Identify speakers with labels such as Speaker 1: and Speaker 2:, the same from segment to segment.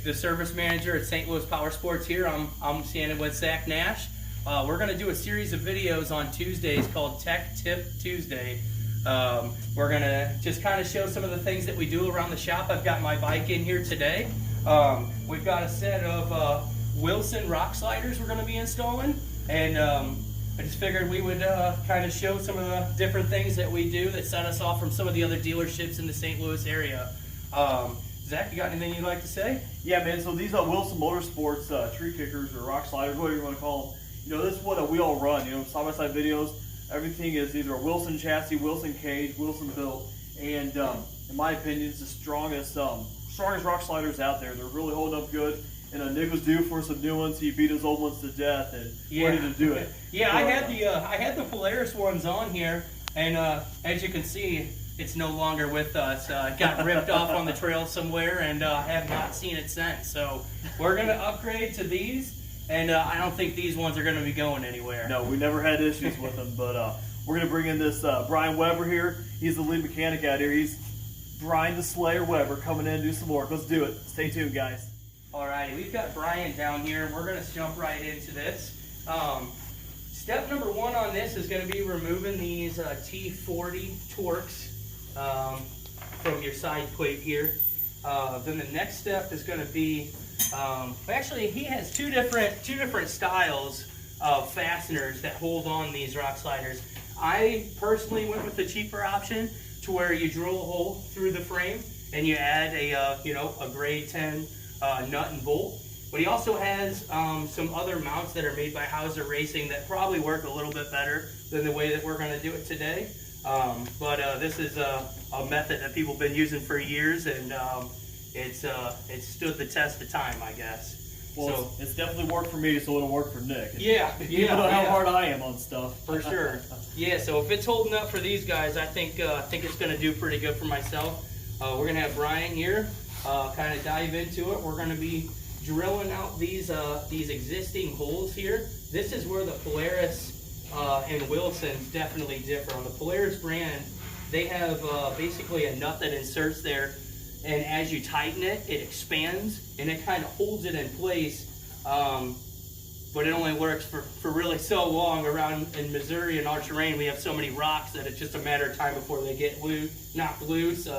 Speaker 1: the service manager at St. Louis Powersports here. I'm standing with Zach Nash. We're going to do a series of videos on Tuesdays called Tech Tip Tuesday. We're going to just kind of show some of the things that we do around the shop. I've got my bike in here today. We've got a set of Wilson rock sliders we're going to be installing, and I just figured we would kind of show some of the different things that we do that set us off from some of the other dealerships in the St. Louis area. Zach, you got anything you'd like to say?
Speaker 2: Yeah, man, so these are Wilson Motorsports tree kickers or rock sliders, whatever you want to call them. You know, this is what we all run, you know, side-by-side videos. Everything is either a Wilson chassis, Wilson cage, Wilson built, and in my opinion, it's the strongest rock sliders out there. They're really holding up good. And Nick was due for some new ones. He beat his old ones to death and ready to do it.
Speaker 1: Yeah, so, I had the Polaris ones on here, and as you can see, it's no longer with us. It got ripped off on the trail somewhere, and I have not seen it since. So we're gonna upgrade to these, and I don't think these ones are gonna be going anywhere.
Speaker 2: No, we never had issues with them, but we're gonna bring in this Brian Weber here. He's the lead mechanic out here. He's Brian the Slayer Weber coming in to do some work. Let's do it. Stay tuned, guys.
Speaker 1: Alrighty, we've got Brian down here. We're going to jump right into this. Step number one on this is going to be removing these T40 Torx from your side plate here. Then the next step is going to be, actually he has two different styles of fasteners that hold on these rock sliders. I personally went with the cheaper option to where you drill a hole through the frame and you add a grade 10 nut and bolt, but he also has some other mounts that are made by Hauser Racing that probably work a little bit better than the way that we're going to do it today. But this is a method that people have been using for years, and it's stood the test of time, I guess.
Speaker 2: Well, so, it's definitely worked for me, so it'll work for Nick.
Speaker 1: Yeah,
Speaker 2: you know how hard I am on stuff.
Speaker 1: For sure. Yeah, so if it's holding up for these guys, I think it's going to do pretty good for myself. We're going to have Brian here. Kind of dive into it. We're going to be drilling out these existing holes here. This is where the Polaris and Wilson's definitely differ. On the Polaris brand, they have basically a nut that inserts there, and as you tighten it, it expands and it kind of holds it in place. But it only works for really so long. Around in Missouri and our terrain, we have so many rocks that it's just a matter of time before they get knocked loose,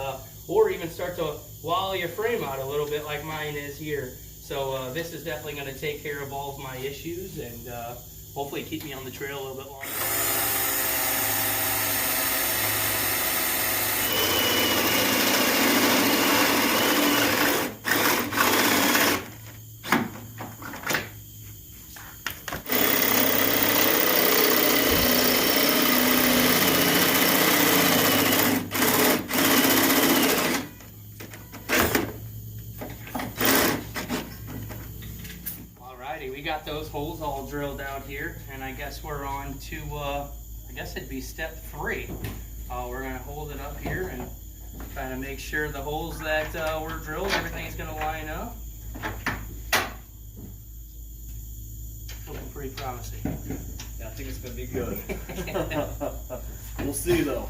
Speaker 1: or even start to wall your frame out a little bit like mine is here. So this is definitely going to take care of all of my issues and hopefully keep me on the trail a little bit longer. We got those holes all drilled out here, and I guess we're on to, I guess it'd be step 3. We're going to hold it up here and kind of make sure the holes that were drilled, everything's going to line up. Looking pretty promising.
Speaker 2: Yeah, I think it's going to be good. We'll see, though.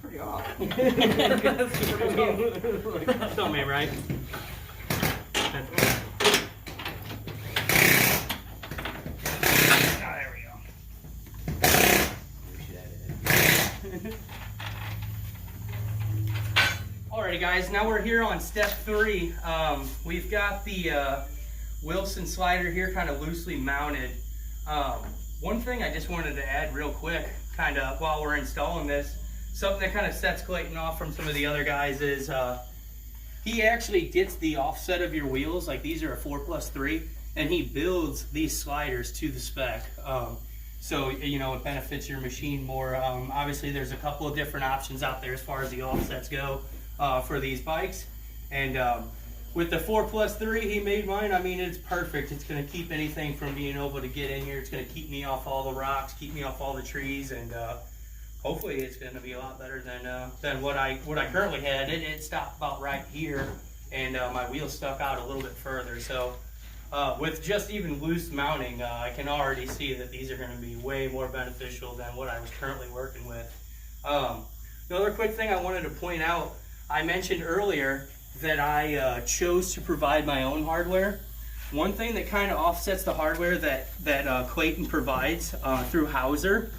Speaker 1: Pretty off. Tell me, right? There we go. Alrighty guys, now we're here on step 3. We've got the Wilson slider here kind of loosely mounted. One thing I just wanted to add real quick, kind of while we're installing this, something that kind of sets Clayton off from some of the other guys is he actually gets the offset of your wheels. Like these are a 4+3, and he builds these sliders to the spec. So, you know, it benefits your machine more. Obviously, there's a couple of different options out there as far as the offsets go for these bikes. And with the 4+3, he made mine. I mean, it's perfect. It's going to keep anything from being able to get in here. It's going to keep me off all the rocks, keep me off all the trees, and hopefully it's going to be a lot better than what I currently had. It stopped about right here, and my wheel stuck out a little bit further. So with just even loose mounting, I can already see that these are going to be way more beneficial than what I was currently working with. The other quick thing I wanted to point out, I mentioned earlier that I chose to provide my own hardware. One thing that kind of offsets the hardware that Clayton provides through Hauser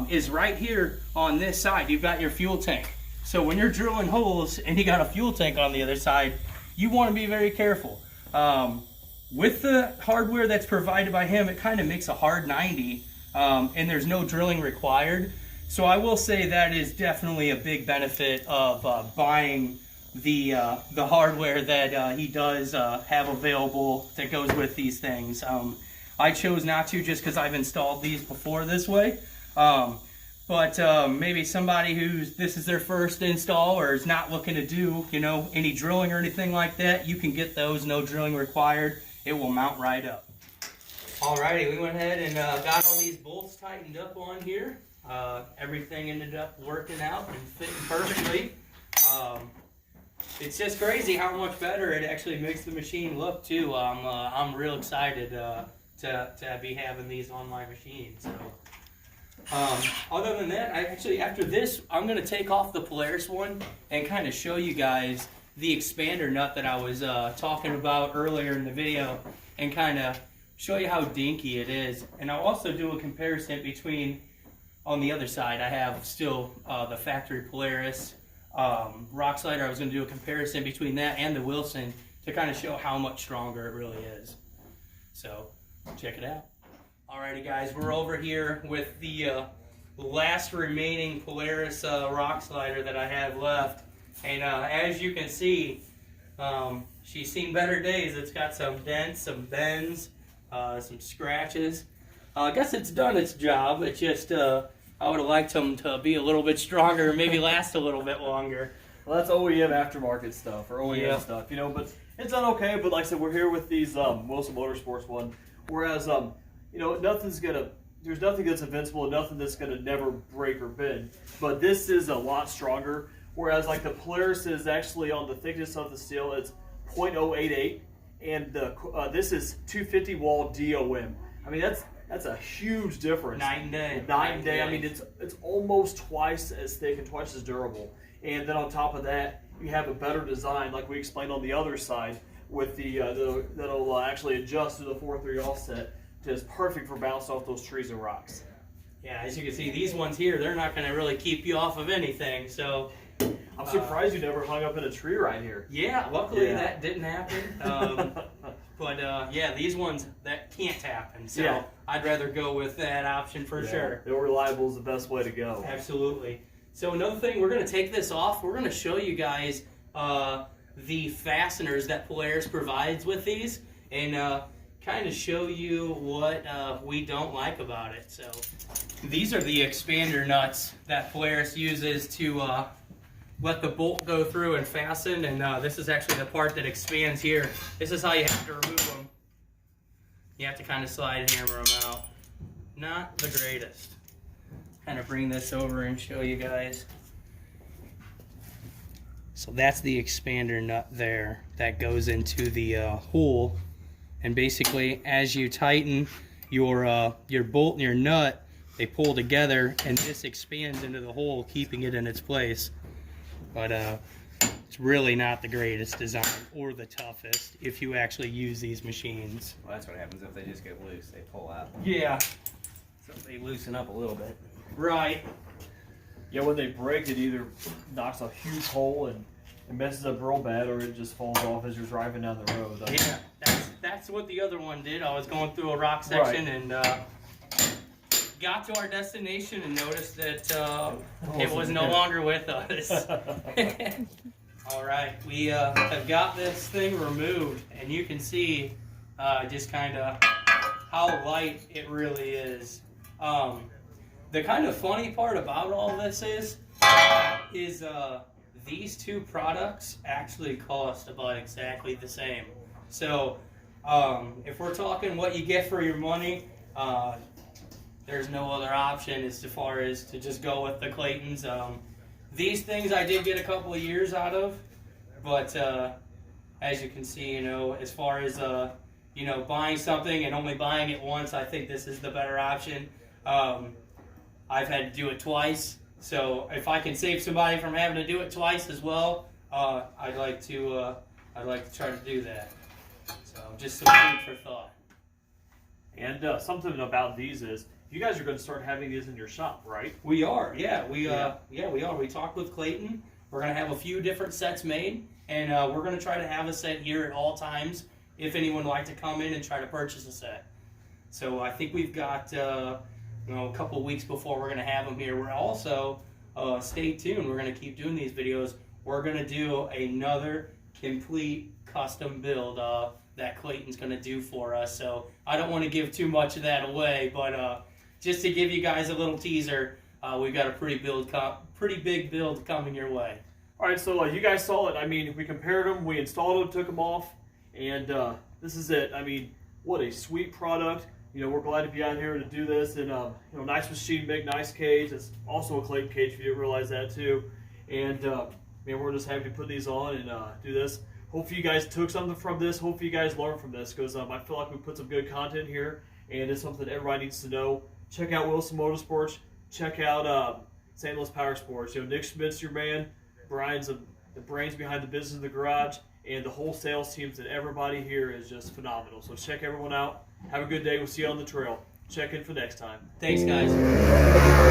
Speaker 1: is right here on this side. You've got your fuel tank. So when you're drilling holes and you got a fuel tank on the other side, you want to be very careful. With the hardware that's provided by him, it kind of makes a hard 90, and there's no drilling required. So I will say that is definitely a big benefit of buying the hardware that he does have available that goes with these things. I chose not to just because I've installed these before this way. But maybe somebody this is their first install or is not looking to do, any drilling or anything like that, you can get those, no drilling required. It will mount right up. Alrighty, we went ahead and got all these bolts tightened up on here. Everything ended up working out and fitting perfectly. It's just crazy how much better it actually makes the machine look too. I'm real excited to be having these on my machine. So, other than that, after this, I'm gonna take off the Polaris one and kind of show you guys the expander nut that I was talking about earlier in the video, and kind of show you how dinky it is. And I'll also do a comparison between, on the other side, I have still the factory Polaris Rock Slider. I was going to do a comparison between that and the Wilson to kind of show how much stronger it really is. So, check it out. Alrighty guys, we're over here with the last remaining Polaris Rock Slider that I have left. And as you can see, she's seen better days. It's got some dents, some bends, some scratches. I guess it's done its job. It's just I would have liked them to be a little bit stronger, maybe last a little bit longer.
Speaker 2: Well, that's OEM aftermarket stuff, or OEM stuff, but it's done okay. But like I said, we're here with these Wilson Motorsports one, whereas, there's nothing that's invincible, nothing that's gonna never break or bend. But this is a lot stronger, whereas like the Polaris is actually on the thickness of the steel, it's 0.088, and this is 250 wall DOM. I mean, that's a huge difference.
Speaker 1: Night and day.
Speaker 2: Night and day. I mean, it's almost twice as thick and twice as durable. And then on top of that, you have a better design, like we explained on the other side, with that'll actually adjust to the 4.3 offset. It's perfect for bouncing off those trees and rocks.
Speaker 1: Yeah, as you can see, these ones here, they're not going to really keep you off of anything. So
Speaker 2: I'm surprised you never hung up in a tree right here.
Speaker 1: Yeah, luckily that didn't happen. But yeah, these ones, that can't happen. So I'd rather go with that option for sure.
Speaker 2: Real reliable is the best way to go.
Speaker 1: Absolutely. So another thing, we're going to take this off. We're going to show you guys the fasteners that Polaris provides with these, and kind of show you what we don't like about it. So these are the expander nuts that Polaris uses to let the bolt go through and fasten, and this is actually the part that expands here. This is how you have to remove them. You have to kind of slide hammer them out. Not the greatest. Kind of bring this over and show you guys. So that's the expander nut there that goes into the hole, and basically as you tighten your bolt and your nut, they pull together and this expands into the hole, keeping it in its place. But it's really not the greatest design or the toughest if you actually use these machines.
Speaker 3: Well, that's what happens if they just get loose. They pull out.
Speaker 1: Yeah.
Speaker 3: So they loosen up a little bit.
Speaker 1: Right.
Speaker 2: Yeah, when they break, it either knocks a huge hole and it messes up real bad, or it just falls off as you're driving down the road.
Speaker 1: Yeah, that's what the other one did. I was going through a rock section and got to our destination and noticed that it was no longer with us. All right, we have got this thing removed, and you can see just kind of how light it really is. The kind of funny part about all this is these two products actually cost about exactly the same. So if we're talking what you get for your money, there's no other option as far as to just go with the Claytons. These things I did get a couple of years out of, but as you can see, as far as buying something and only buying it once, I think this is the better option. I've had to do it twice, so if I can save somebody from having to do it twice as well, I'd like to try to do that. So just some food for thought.
Speaker 2: And something about these is you guys are going to start having these in your shop, right?
Speaker 1: We are, yeah. We are. We talked with Clayton. We're going to have a few different sets made, and we're going to try to have a set here at all times if anyone would like to come in and try to purchase a set. So I think we've got a couple of weeks before we're going to have them here. We're also, stay tuned, we're going to keep doing these videos. We're going to do another complete custom build that Clayton's going to do for us. So I don't want to give too much of that away, but just to give you guys a little teaser, we've got a pretty big build coming your way.
Speaker 2: All right, so you guys saw it. I mean, we compared them, we installed them, took them off, and this is it. I mean, what a sweet product. We're glad to be out here to do this, and nice machine, big, nice cage. It's also a Clayton cage if you didn't realize that too. And man, we're just happy to put these on and do this. Hopefully you guys took something from this. Hopefully you guys learned from this, because I feel like we put some good content here, and it's something everybody needs to know. Check out Wilson Motorsports. Check out St. Louis Powersports. Nick Schmitt's your man. Brian's the brains behind the business in the garage, and the whole sales teams and everybody here is just phenomenal. So check everyone out. Have a good day. We'll see you on the trail. Check in for next time.
Speaker 1: Thanks, guys.